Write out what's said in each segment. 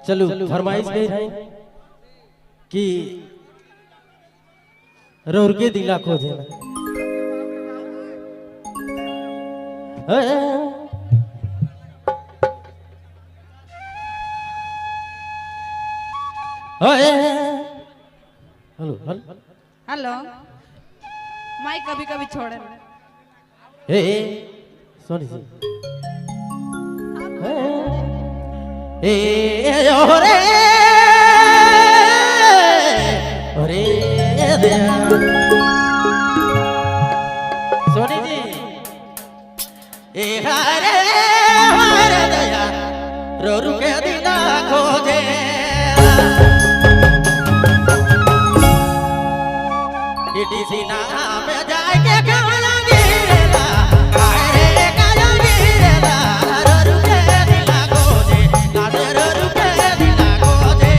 चलो फरमाइश में है कि रोर के दिला खोजे हेलो हेलो माइक कभी कभी छोड़े ए सॉरी ओरे ओरे दया सोनी जी हरे हरे दया रो रू के दिला खोजे सी नाम जाए के काला गिरेला हरे काला गिरेला रो रू के दिला खोजे रो रू के दिला खोजे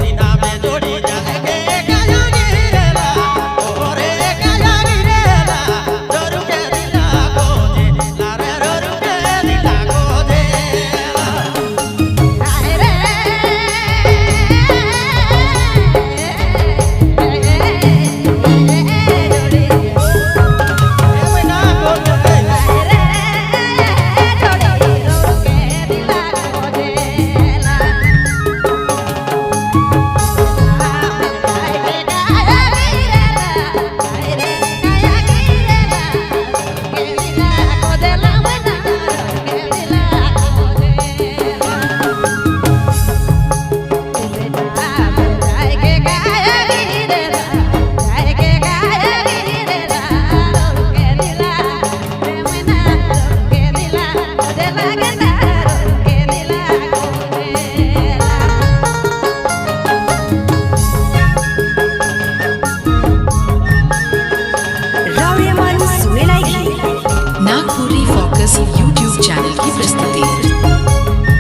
सी नाम जोड़ी जाए के काला गिरेला ओरे काला गिरेला रो रू के दिला खोजे रो रू के दिला खोजे नागपुरी फोकस यूट्यूब चैनल की प्रस्तुति।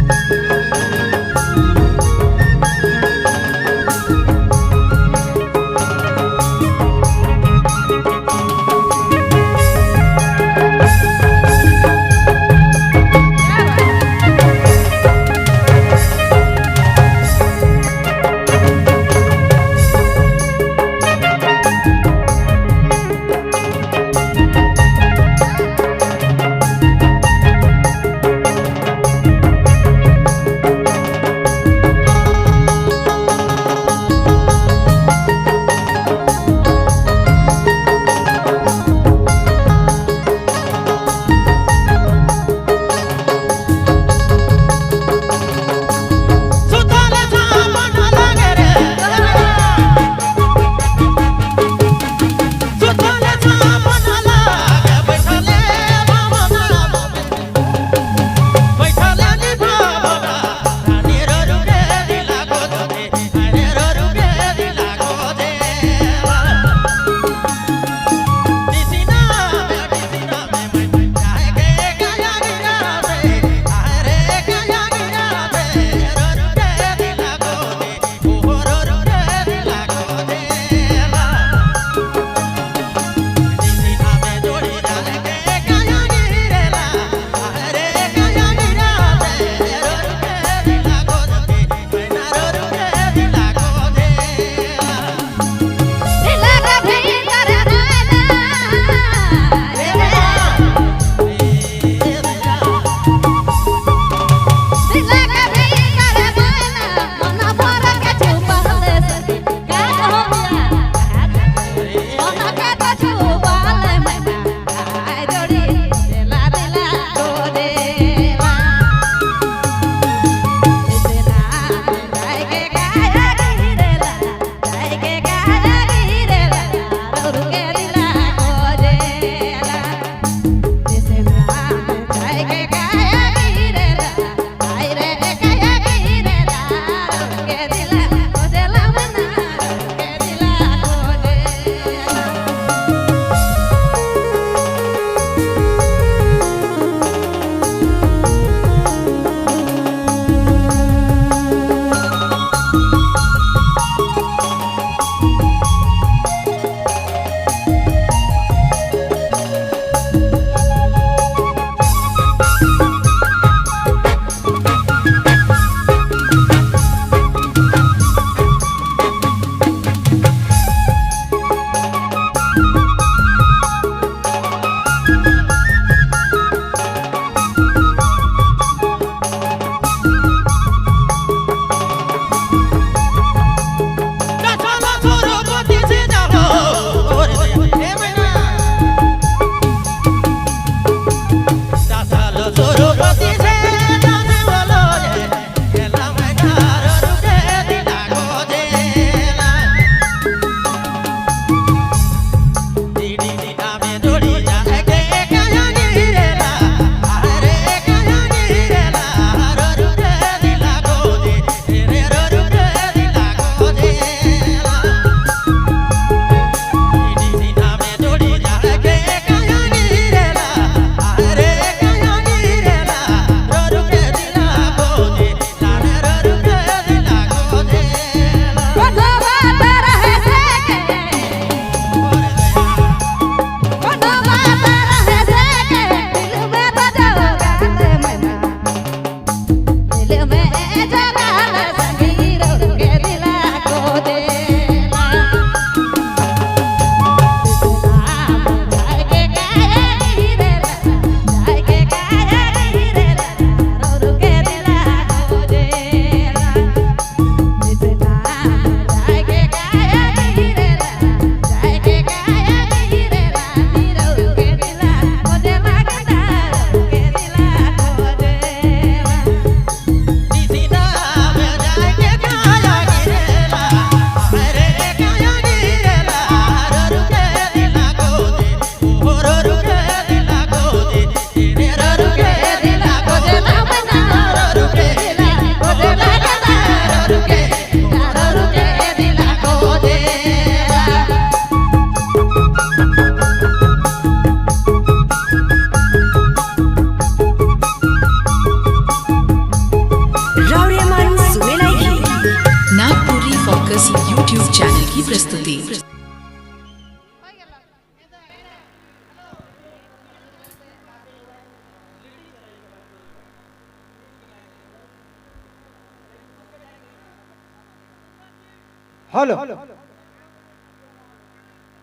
हेलो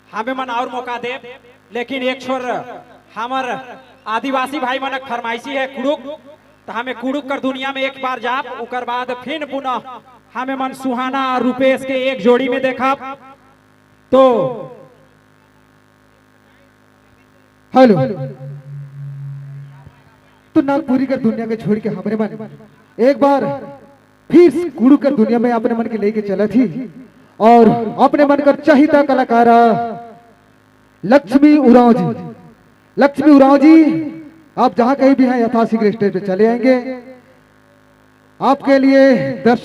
हमें मन और मौका दे, लेकिन एक छोर हमार आदिवासी भाई मनक फरमाइशी है कुड़ुक, तो हमें कुड़ुक कर दुनिया में एक बार जाप, उकर बाद फिर पुनः हमें मन सुहाना और रुपेश के एक जोड़ी में देखा। तो हेलो तो नागपुरी कर दुनिया के छोड़ के हमारे मन एक बार फिर कुड़ू कर दुनिया में अपने मन के लेके चला थी, और अपने मन कर चाहिता कलाकार लक्ष्मी उरांव जी। लक्ष्मी उरांव जी आप जहां कहीं भी हैं यथाशीघ्र स्टेज पे चले आएंगे। आपके लिए दर्शक